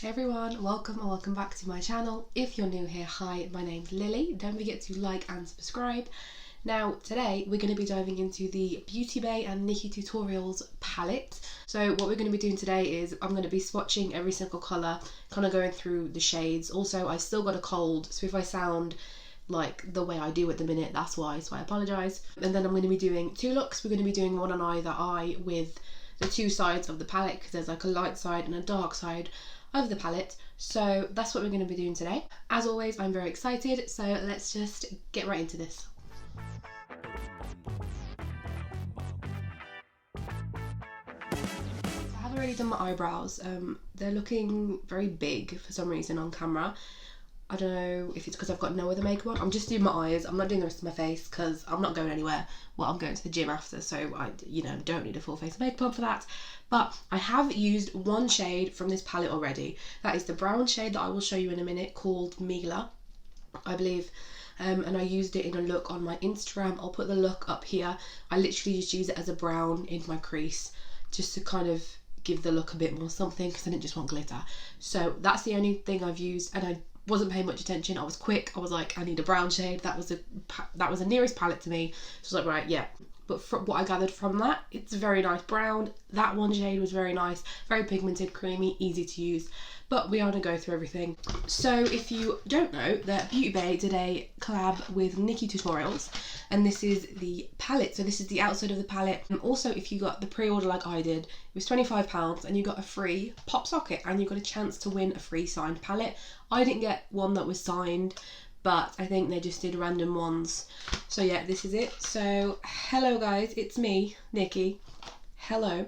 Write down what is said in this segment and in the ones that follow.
Hey everyone, welcome or welcome back to my channel. If you're new here, hi, my name's Lily. Don't forget to like and subscribe. Now today we're going to be diving into the Beauty Bay and Nikkie Tutorials palette. So what we're going to be doing today is I'm going to be swatching every single colour, kind of going through the shades. Also, I've still got a cold, so if I sound like the way I do at the minute, that's why, so I apologise. And then I'm going to be doing two looks. We're going to be doing one on either eye with the two sides of the palette, because there's like a light side and a dark side of the palette. So that's what we're going to be doing today. As always, I'm very excited, so let's just get right into this. I haven't really done my eyebrows. They're looking very big for some reason on camera. I don't know if it's because I've got no other makeup on. I'm just doing my eyes. I'm not doing the rest of my face because I'm not going anywhere. Well, I'm going to the gym after, so I, don't need a full face of makeup on for that. But I have used one shade from this palette already. That is the brown shade that I will show you in a minute, called Miele, I believe. And I used it in a look on my Instagram. I'll put the look up here. I literally just use it as a brown in my crease, just to kind of give the look a bit more something, because I didn't just want glitter. So that's the only thing I've used, and I wasn't paying much attention. I was quick. I was like, I need a brown shade. That was the nearest palette to me. So I was like, right, yeah. But from what I gathered from that, it's a very nice brown. That one shade was very nice, very pigmented, creamy, easy to use. But we are going to go through everything. So if you don't know, that Beauty Bay did a collab with Nikkie Tutorials, and this is the palette. So this is the outside of the palette. And also, if you got the pre-order like I did, it was £25 and you got a free pop socket, and you got a chance to win a free signed palette. I didn't get one that was signed, but I think they just did random ones. So yeah, this is it. So hello guys, it's me, Nikkie. Hello.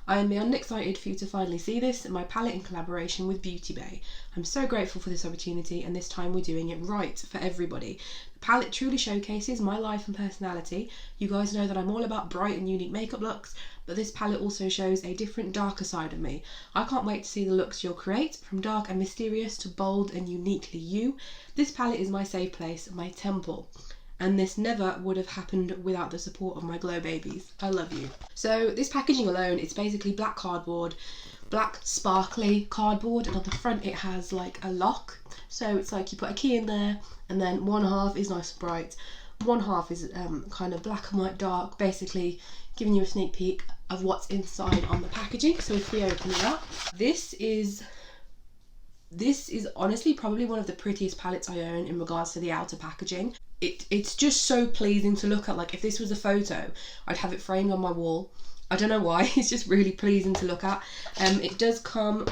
I am beyond excited for you to finally see this, my palette in collaboration with Beauty Bay. I'm so grateful for this opportunity, and this time we're doing it right for everybody. The palette truly showcases my life and personality. You guys know that I'm all about bright and unique makeup looks, but this palette also shows a different, darker side of me. I can't wait to see the looks you'll create, from dark and mysterious to bold and uniquely you. This palette is my safe place, my temple. And this never would have happened without the support of my glow babies. I love you. So this packaging alone, it's basically black cardboard, black sparkly cardboard, and on the front it has like a lock. So it's like you put a key in there, and then one half is nice and bright, one half is kind of black and white dark, basically giving you a sneak peek of what's inside on the packaging. So if we open it up, this is honestly probably one of the prettiest palettes I own in regards to the outer packaging. It's just so pleasing to look at. Like, if this was a photo, I'd have it framed on my wall. I don't know why, it's just really pleasing to look at. It does come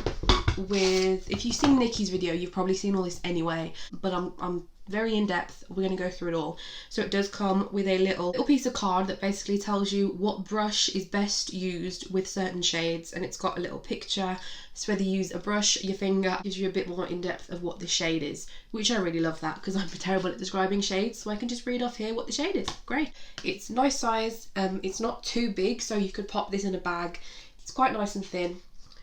with, if you've seen Nikkie's video, you've probably seen all this anyway, but I'm very in depth. We're going to go through it all. So it does come with a little piece of card that basically tells you what brush is best used with certain shades, and it's got a little picture. So whether you use a brush, your finger, gives you a bit more in depth of what the shade is, which I really love that, because I'm terrible at describing shades, so I can just read off here what the shade is. Great. It's nice size. It's not too big, so you could pop this in a bag. It's quite nice and thin.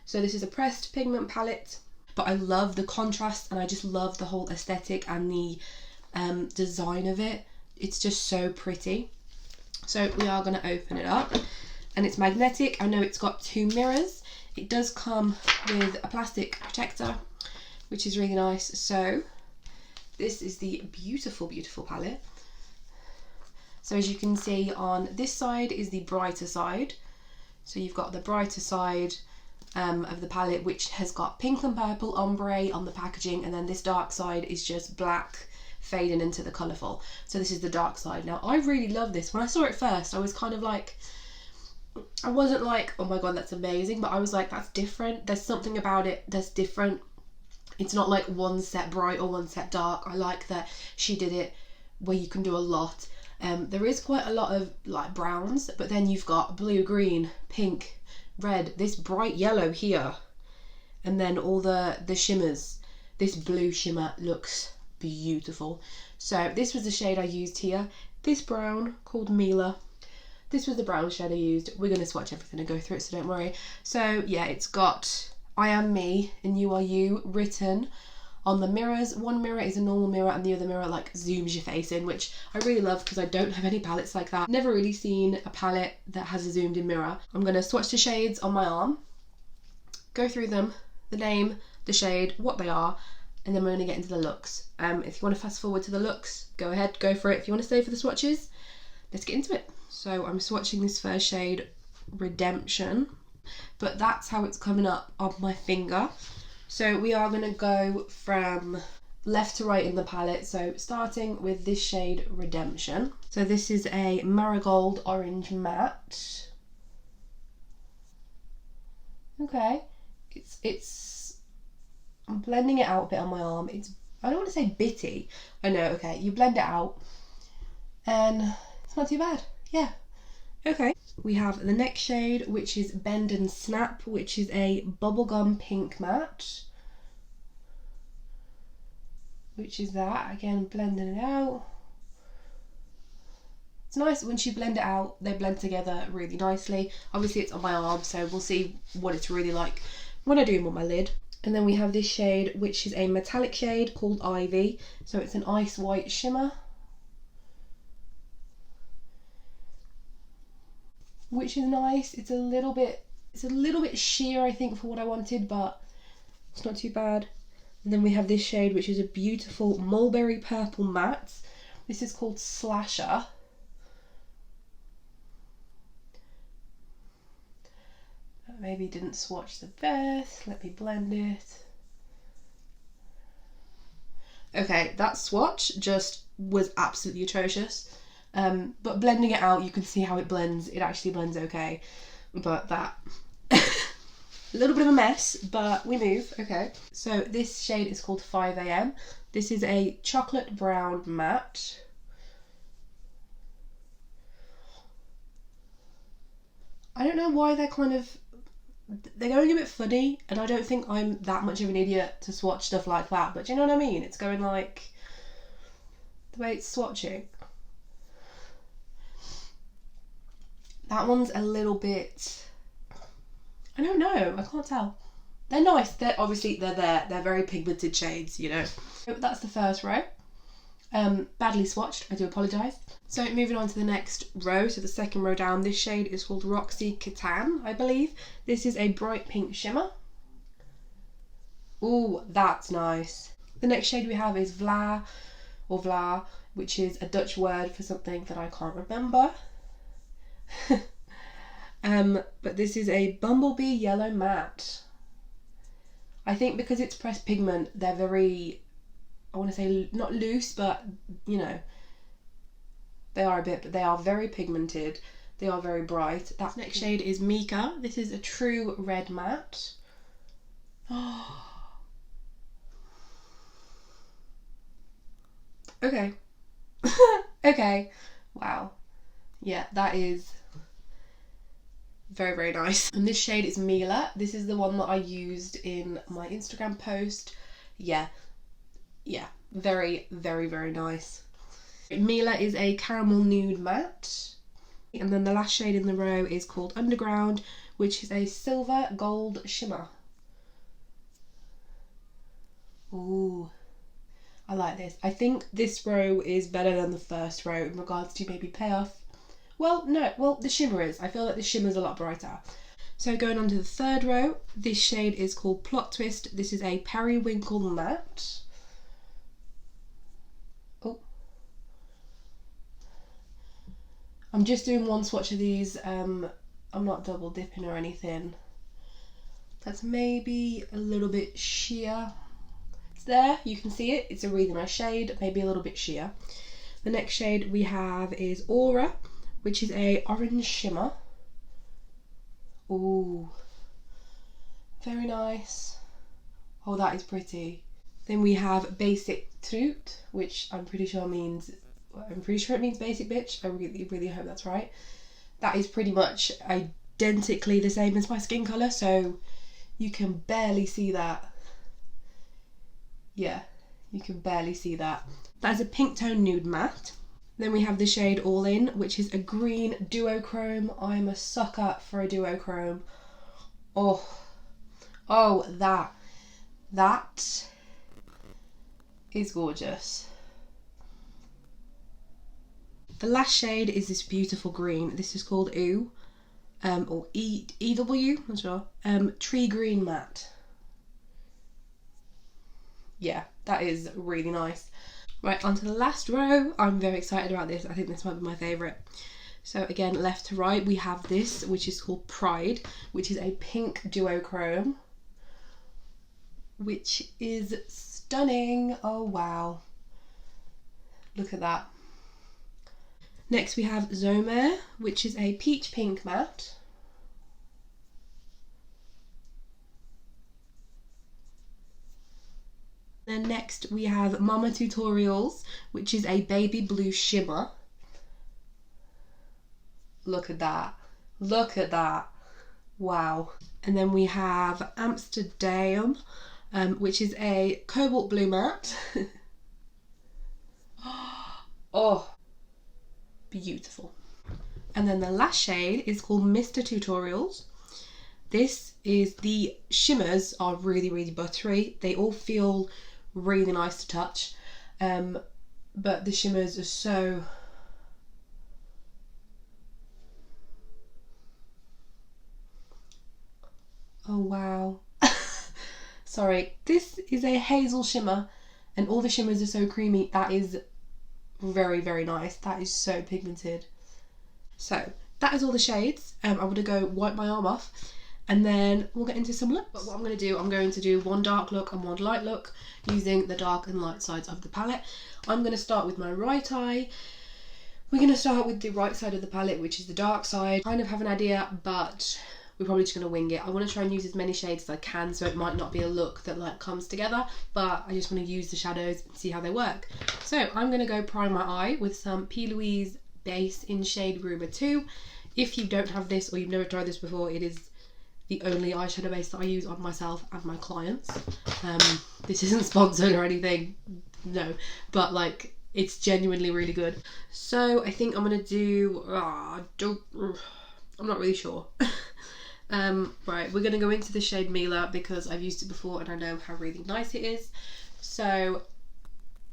So this is a pressed pigment palette, but I love the contrast, and I just love the whole aesthetic and the design of it. It's just so pretty. So we are going to open it up, and it's magnetic. I know it's got two mirrors. It does come with a plastic protector, which is really nice. So this is the beautiful, beautiful palette. So as you can see, on this side is the brighter side. So you've got the brighter side of the palette, which has got pink and purple ombre on the packaging, and then this dark side is just black fading into the colourful. So this is the dark side. Now I really love this. When I saw it first, I was kind of like, I wasn't like, oh my god, that's amazing, but I was like, that's different. There's something about it that's different. It's not like one set bright or one set dark. I like that she did it where you can do a lot. There is quite a lot of like browns, but then you've got blue, green, pink, red, this bright yellow here, and then all the shimmers. This blue shimmer looks beautiful. So this was the shade I used here. This brown, called Miele. This was the brown shade I used. We're going to swatch everything and go through it, so don't worry. So yeah, it's got I am me and you are you written on the mirrors. One mirror is a normal mirror, and the other mirror like zooms your face in, which I really love because I don't have any palettes like that. Never really seen a palette that has a zoomed in mirror. I'm going to swatch the shades on my arm, go through them, the name, the shade, what they are, and then we're going to get into the looks. If you want to fast forward to the looks, go ahead, go for it. If you want to stay for the swatches, let's get into it. So I'm swatching this first shade, Redemption, but that's how it's coming up on my finger. So we are going to go from left to right in the palette. So starting with this shade, Redemption. So this is a marigold orange matte. Okay, I'm blending it out a bit on my arm. I don't want to say bitty. I know, okay, you blend it out and it's not too bad. Yeah, okay. We have the next shade, which is Bend and Snap, which is a bubblegum pink matte. Which is that, again, blending it out. It's nice once you blend it out, they blend together really nicely. Obviously it's on my arm, so we'll see what it's really like when I do them on my lid. And then we have this shade, which is a metallic shade called Ivy. So it's an ice white shimmer, which is nice. It's a little bit sheer, I think, for what I wanted, but it's not too bad. And then we have this shade, which is a beautiful mulberry purple matte. This is called Slasher. Maybe didn't swatch the best. Let me blend it. Okay, that swatch just was absolutely atrocious. But blending it out, you can see how it blends. It actually blends okay. But that, a little bit of a mess, but we move. Okay. So this shade is called 5 AM. This is a chocolate brown matte. I don't know why they're going a bit funny, and I don't think I'm that much of an idiot to swatch stuff like that, but do you know what I mean? It's going like the way it's swatching. That one's a little bit, I don't know, I can't tell. They're nice, they're there, they're very pigmented shades, you know. So that's the first row. Badly swatched, I do apologise. So moving on to the next row, so the second row down, this shade is called Roxy Catan, I believe. This is a bright pink shimmer. Ooh, that's nice. The next shade we have is Vla, or Vla, which is a Dutch word for something that I can't remember. But this is a Bumblebee Yellow Matte. I think because it's pressed pigment, they're very, I want to say not loose, but you know, they are a bit, but they are very pigmented. They are very bright. That next shade is Mika. This is a true red matte. Okay. Okay. Wow. Yeah, that is very, very nice. And this shade is Miele. This is the one that I used in my Instagram post. Yeah, very, very, very nice. Miele is a caramel nude matte. And then the last shade in the row is called Underground, which is a silver gold shimmer. Ooh, I like this. I think this row is better than the first row in regards to maybe payoff. Well, no, well, the shimmer is. I feel like the shimmer's a lot brighter. So going on to the third row, this shade is called Plot Twist. This is a periwinkle matte. Oh. I'm just doing one swatch of these. I'm not double dipping or anything. That's maybe a little bit sheer. It's there, you can see it. It's a really nice shade, maybe a little bit sheer. The next shade we have is Aura, which is a orange shimmer. Ooh, very nice. Oh, that is pretty. Then we have Basic Truth, which I'm pretty sure it means basic bitch. I really, really hope that's right. That is pretty much identically the same as my skin colour, so you can barely see that. Yeah, you can barely see that. That is a pink tone nude matte. Then we have the shade All In, which is a green duochrome. I'm a sucker for a duochrome. Oh, that is gorgeous. The last shade is this beautiful green. This is called Ooh, or EW, I'm not sure. Tree Green Matte. yeah, that is really nice. Right, on to the last row. I'm very excited about this. I think this might be my favourite. So again, left to right, we have this, which is called Pride, which is a pink duochrome, which is stunning. Oh wow, look at that. Next we have Zomer, which is a peach pink matte. Then next we have Mama Tutorials, which is a baby blue shimmer. Look at that. Look at that. Wow. And then we have Amsterdam, which is a cobalt blue matte. Oh, beautiful. And then the last shade is called Mr. Tutorials. This is, the shimmers are really, really buttery. They all feel really nice to touch. But the shimmers are so... Oh wow. Sorry, this is a hazel shimmer and all the shimmers are so creamy. That is very, very nice. That is so pigmented. So that is all the shades. I'm going to go wipe my arm off and then we'll get into some looks. But what I'm going to do one dark look and one light look using the dark and light sides of the palette. I'm going to start with my right eye. We're going to start with the right side of the palette, which is the dark side. I kind of have an idea, but we're probably just going to wing it. I want to try and use as many shades as I can, so it might not be a look that like comes together, but I just want to use the shadows and see how they work. So I'm going to go prime my eye with some P. Louise base in shade Rumor 2. If you don't have this or you've never tried this before, it is the only eyeshadow base that I use on myself and my clients. This isn't sponsored or anything, no, but like it's genuinely really good. So I think I'm going to do, I'm not really sure. Right, we're going to go into the shade Miele because I've used it before and I know how really nice it is. So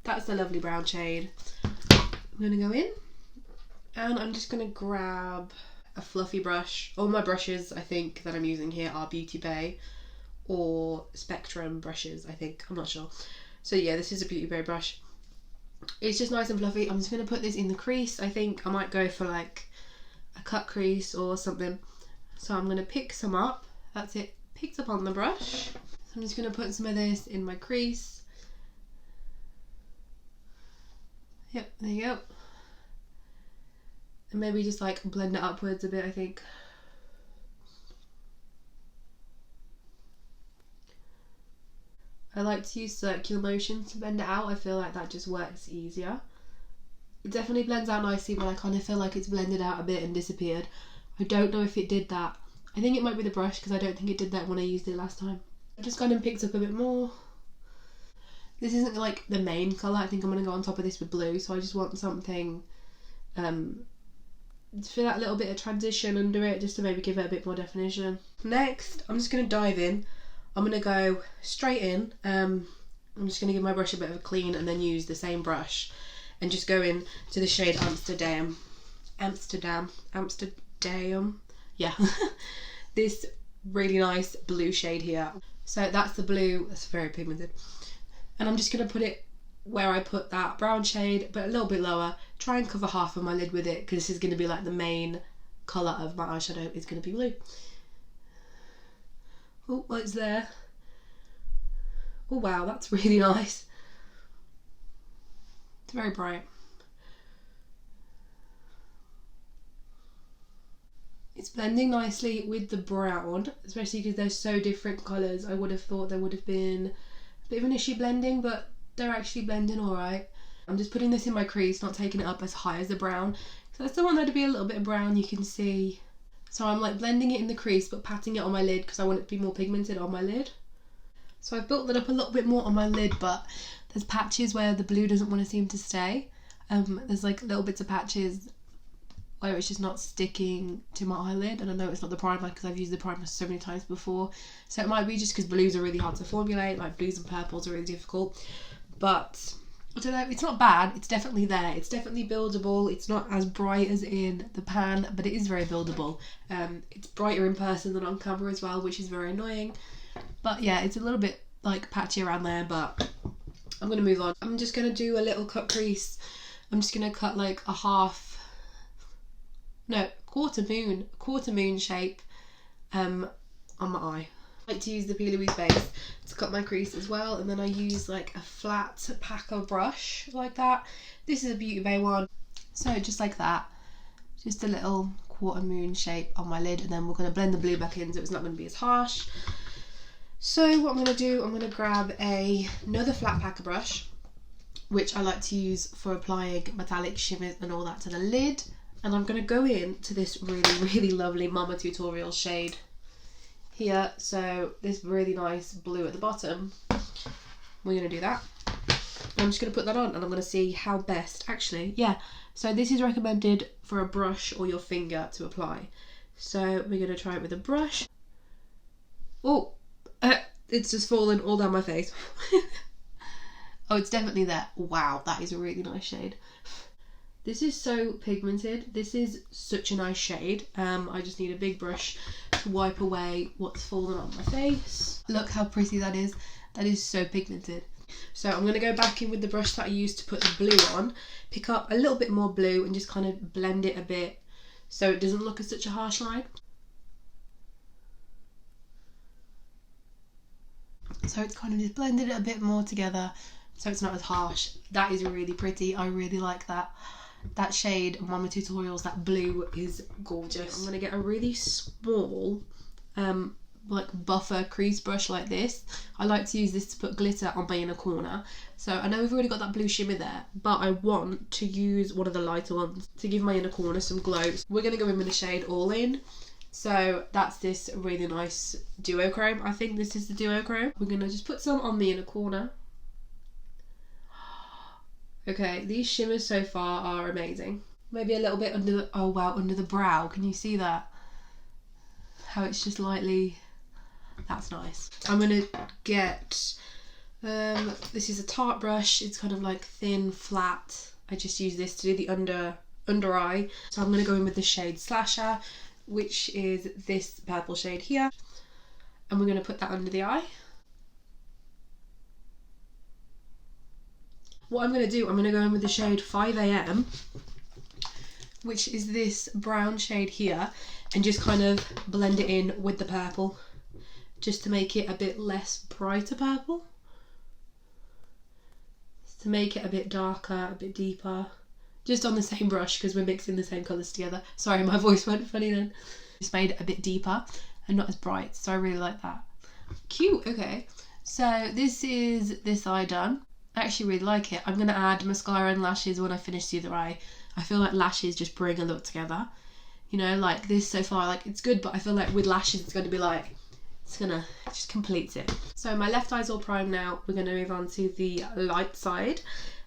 that's the lovely brown shade. I'm going to go in and I'm just going to grab a fluffy brush. All my brushes I think that I'm using here are Beauty Bay or Spectrum brushes, I think, I'm not sure. So yeah, this is a Beauty Bay brush. It's just nice and fluffy. I'm just going to put this in the crease. I think I might go for like a cut crease or something. So I'm going to pick some up. That's it, picked up on the brush. So I'm just going to put some of this in my crease. Yep, there you go. And maybe just like blend it upwards a bit, I think. I like to use circular motion to blend it out. I feel like that just works easier. It definitely blends out nicely, but I kind of feel like it's blended out a bit and disappeared. I don't know if it did that. I think it might be the brush because I don't think it did that when I used it last time. I've just gone and picked up a bit more. This isn't like the main colour. I think I'm going to go on top of this with blue, so I just want something for that little bit of transition under it, just to maybe give it a bit more definition. Next, I'm just going to dive in. I'm going to go straight in. I'm just going to give my brush a bit of a clean and then use the same brush and just go in to the shade Amsterdam. Yeah. This really nice blue shade here. So that's the blue, that's very pigmented. And I'm just going to put it where I put that brown shade, but a little bit lower. Try and cover half of my lid with it because this is going to be like the main colour of my eyeshadow is going to be blue. Oh, well, it's there. Oh wow, that's really nice. It's very bright. It's blending nicely with the brown, especially because they're so different colours. I would have thought there would have been a bit of an issue blending, but they're actually blending alright. I'm just putting this in my crease, not taking it up as high as the brown. So I still want there to be a little bit of brown, you can see. So I'm like blending it in the crease but patting it on my lid because I want it to be more pigmented on my lid. So I've built that up a little bit more on my lid, but there's patches where the blue doesn't want to seem to stay. There's like little bits of patches where it's just not sticking to my eyelid, and I know it's not the primer because I've used the primer so many times before, so it might be just because blues are really hard to formulate, like blues and purples are really difficult, but I don't know, it's not bad, it's definitely there, it's definitely buildable, it's not as bright as in the pan, but it is very buildable. It's brighter in person than on camera as well, which is very annoying, but yeah, it's a little bit like patchy around there, but I'm going to move on. I'm just going to do a little cut crease. I'm just going to cut like a quarter moon shape on my eye. I like to use the P. Louise base to cut my crease as well, and then I use like a flat packer brush like that. This is a Beauty Bay one. So just like that, just a little quarter moon shape on my lid, and then we're going to blend the blue back in so it's not going to be as harsh. So what I'm going to do, I'm going to grab another flat packer brush, which I like to use for applying metallic shimmers and all that to the lid, and I'm going to go in to this really lovely Mama Tutorial shade here. So this really nice blue at the bottom, we're going to do that. I'm just going to put that on and I'm going to see how best, actually, yeah. So this is recommended for a brush or your finger to apply. So we're going to try it with a brush. Oh, it's just fallen all down my face. Oh, it's definitely there. Wow, that is a really nice shade. This is so pigmented. This is such a nice shade. I just need a big brush to wipe away what's fallen on my face. Look how pretty that is. That is so pigmented. So I'm going to go back in with the brush that I used to put the blue on, pick up a little bit more blue and just kind of blend it a bit so it doesn't look as such a harsh line. So it's kind of just blended it a bit more together so it's not as harsh. That is really pretty. I really like that. That shade, Mama Tutorials, that blue is gorgeous. I'm going to get a really small like buffer crease brush like this. I like to use this to put glitter on my inner corner. So I know we've already got that blue shimmer there, but I want to use one of the lighter ones to give my inner corner some glow. We're going to go in with the shade All In. So that's this really nice duochrome. I think this is the duochrome. We're going to just put some on the inner corner. Okay, these shimmers so far are amazing. Maybe a little bit under the, oh wow, under the brow. Can you see that? How it's just lightly, that's nice. I'm gonna get, this is a Tarte brush. It's kind of like thin, flat. I just use this to do the under eye. So I'm gonna go in with the shade Slasher, which is this purple shade here. And we're gonna put that under the eye. What I'm going to do, I'm going to go in with the shade 5 AM, which is this brown shade here, and just kind of blend it in with the purple, just to make it a bit less brighter purple. Just to make it a bit darker, a bit deeper. Just on the same brush, because we're mixing the same colours together. Sorry, my voice went funny then. Just made it a bit deeper and not as bright, so I really like that. Cute, okay. So this is this eye done. I actually really like it. I'm going to add mascara and lashes when I finish the other eye. I feel like lashes just bring a look together. You know, like this so far, like it's good, but I feel like with lashes it's going to be like, it's going to just complete it. So my left eye's all primed now. We're going to move on to the light side.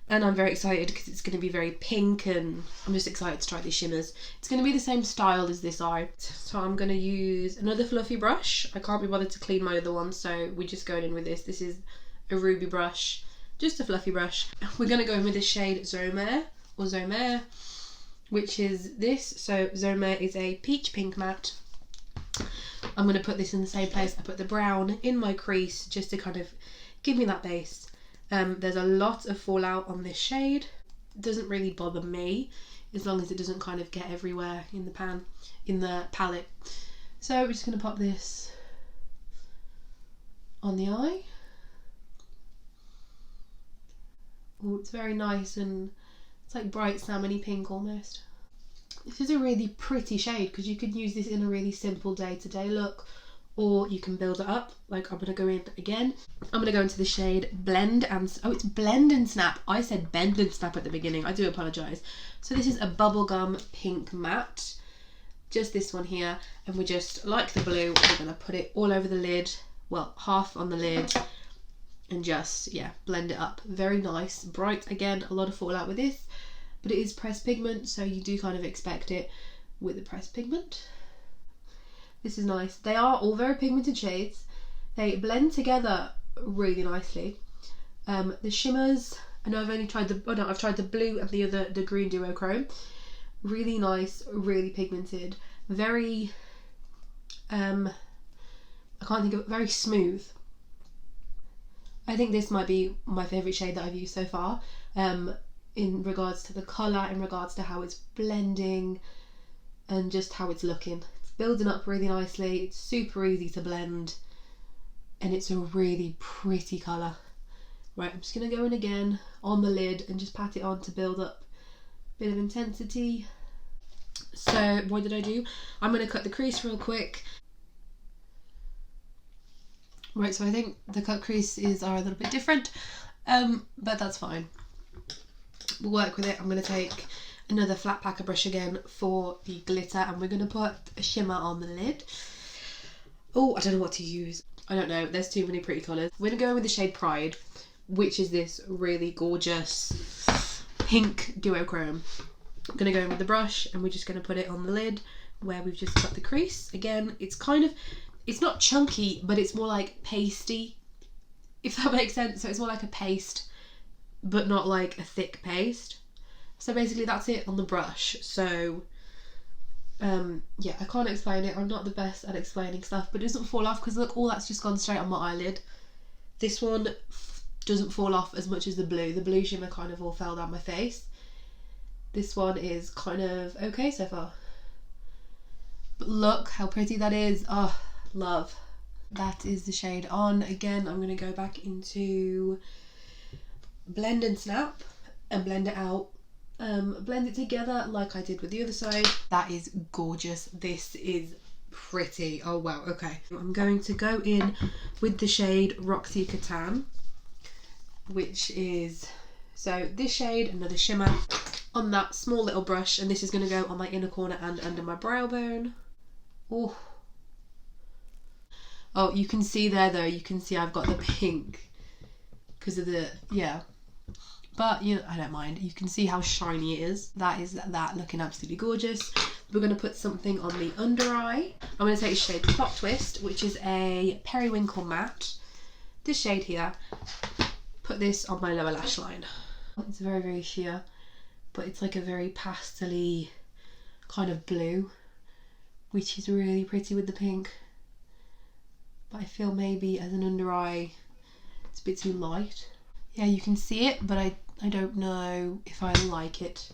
And I'm very excited because it's going to be very pink, and I'm just excited to try these shimmers. It's going to be the same style as this eye. So I'm going to use another fluffy brush. I can't be bothered to clean my other one, so we're just going in with this. This is a ruby brush. Just a fluffy brush. We're going to go in with the shade Zomere, or Zomere, which is this. So Zomere is a peach pink matte. I'm going to put this in the same place I put the brown in my crease, just to kind of give me that base. There's a lot of fallout on this shade. It doesn't really bother me, as long as it doesn't kind of get everywhere in the palette. So we're just going to pop this on the eye. Oh, it's very nice, and it's like bright salmony pink almost. This is a really pretty shade because you could use this in a really simple day-to-day look, or you can build it up. Like I'm going to go in again. I'm going to go into the shade Blend and... Oh, it's Blend and Snap. I said Bend and Snap at the beginning. I do apologise. So this is a bubblegum pink matte. Just this one here. And we're just, like the blue, we're going to put it all over the lid. Well, half on the lid. And just, yeah, blend it up. Very nice. Bright again. A lot of fallout with this. But it is pressed pigment, so you do kind of expect it with the pressed pigment. This is nice. They are all very pigmented shades. They blend together really nicely. The shimmers, I know I've only tried the, oh no, I've tried the blue and the green duochrome. Really nice, really pigmented. Very, I can't think of it, very smooth. I think this might be my favourite shade that I've used so far, in regards to the colour, in regards to how it's blending and just how it's looking. It's building up really nicely, it's super easy to blend, and it's a really pretty colour. Right, I'm just going to go in again on the lid and just pat it on to build up a bit of intensity. So what did I do? I'm going to cut the crease real quick. Right, so I think the cut creases are a little bit different, but that's fine. We'll work with it. I'm going to take another flat packer brush again for the glitter, and we're going to put a shimmer on the lid. Oh, I don't know what to use. I don't know, there's too many pretty colours. We're going to go in with the shade Pride, which is this really gorgeous pink duochrome. I'm going to go in with the brush and we're just going to put it on the lid where we've just cut the crease. Again, it's kind of, it's not chunky, but it's more like pasty, if that makes sense. So it's more like a paste, but not like a thick paste. So basically that's it on the brush. So yeah, I can't explain it. I'm not the best at explaining stuff, but it doesn't fall off because look, all that's just gone straight on my eyelid. This one doesn't fall off as much as the blue. The blue shimmer kind of all fell down my face. This one is kind of okay so far. But look how pretty that is. Oh, love. That is the shade on. Again, I'm going to go back into Blend and Snap and blend it out. Blend it together like I did with the other side. That is gorgeous. This is pretty. Oh wow, okay. I'm going to go in with the shade Roxy Catan, which is, so this shade, another shimmer on that small little brush, and this is going to go on my inner corner and under my brow bone. Oh, oh, you can see there though, you can see I've got the pink because of the, yeah. But you know, I don't mind. You can see how shiny it is. That is that looking absolutely gorgeous. We're going to put something on the under eye. I'm going to take a shade Plot Twist, which is a periwinkle matte. This shade here. Put this on my lower lash line. It's very, very sheer, but it's like a very pastel-y kind of blue, which is really pretty with the pink. But I feel maybe as an under eye, it's a bit too light. Yeah, you can see it, but I don't know if I like it.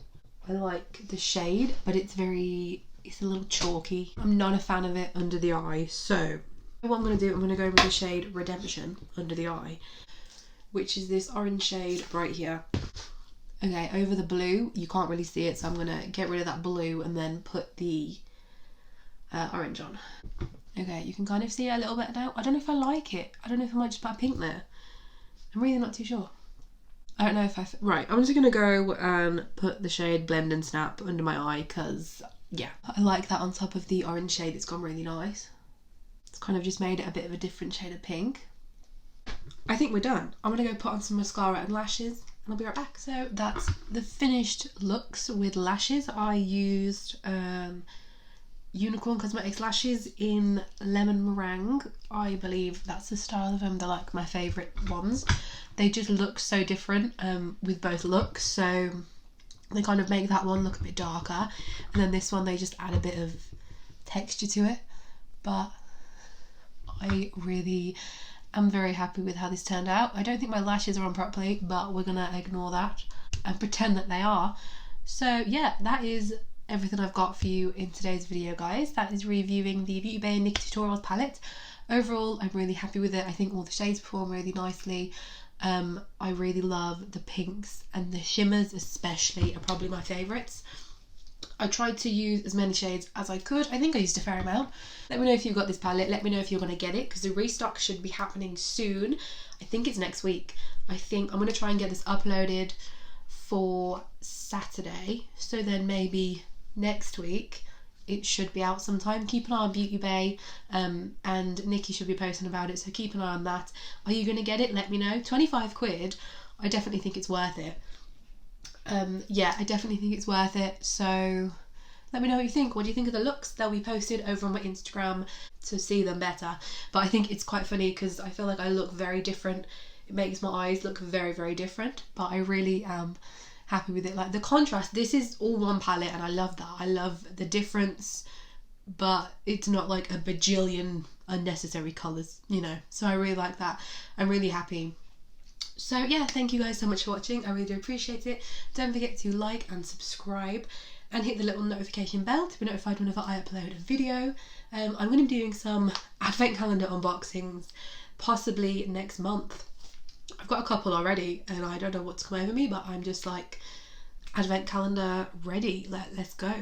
I like the shade, but it's a little chalky. I'm not a fan of it under the eye. So what I'm going to do, I'm going to go with the shade Redemption under the eye, which is this orange shade right here. Okay, over the blue, you can't really see it, so I'm going to get rid of that blue and then put the orange on. Okay, you can kind of see it a little bit now. I don't know if I like it. I don't know if I might just put a pink there. I'm really not too sure. I don't know if right, I'm just going to go and put the shade Blend and Snap under my eye because, yeah, I like that on top of the orange shade. It's gone really nice. It's kind of just made it a bit of a different shade of pink. I think we're done. I'm going to go put on some mascara and lashes and I'll be right back. So that's the finished looks with lashes. I used Unicorn Cosmetics lashes in Lemon Meringue. I believe that's the style of them. They're like my favourite ones. They just look so different with both looks, so they kind of make that one look a bit darker, and then this one they just add a bit of texture to it. But I really am very happy with how this turned out. I don't think my lashes are on properly, but we're gonna ignore that and pretend that they are. So yeah, that is everything I've got for you in today's video, guys. That is reviewing the Beauty Bay Nikkie Tutorials palette. Overall, I'm really happy with it. I think all the shades perform really nicely. I really love the pinks, and the shimmers especially are probably my favourites. I tried to use as many shades as I could. I think I used a fair amount. Let me know if you've got this palette. Let me know if you're going to get it, because the restock should be happening soon. I think it's next week. I think I'm going to try and get this uploaded for Saturday, so then maybe next week it should be out sometime. Keep an eye on Beauty Bay, and Nikkie should be posting about it, so keep an eye on that. Are you going to get it? Let me know. 25 quid. I definitely think it's worth it. Yeah, I definitely think it's worth it, so let me know what you think. What do you think of the looks? They'll be posted over on my Instagram to see them better. But I think it's quite funny because I feel like I look very different. It makes my eyes look very, very different, but I really am happy with it. Like the contrast, this is all one palette and I love that. I love the difference, but it's not like a bajillion unnecessary colours, you know, so I really like that. I'm really happy So yeah, thank you guys so much for watching. I really do appreciate it. Don't forget to like and subscribe and hit the little notification bell to be notified whenever I upload a video. I'm going to be doing some advent calendar unboxings possibly next month. I've got a couple already and I don't know what's come over me, but I'm just like, advent calendar ready, let's go.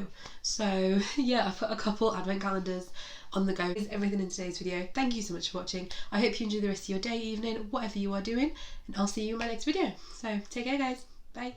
So yeah, I've got a couple advent calendars on the go. Is everything in today's video. Thank you so much for watching. I hope you enjoy the rest of your day, evening, whatever you are doing, and I'll see you in my next video. So take care guys, bye.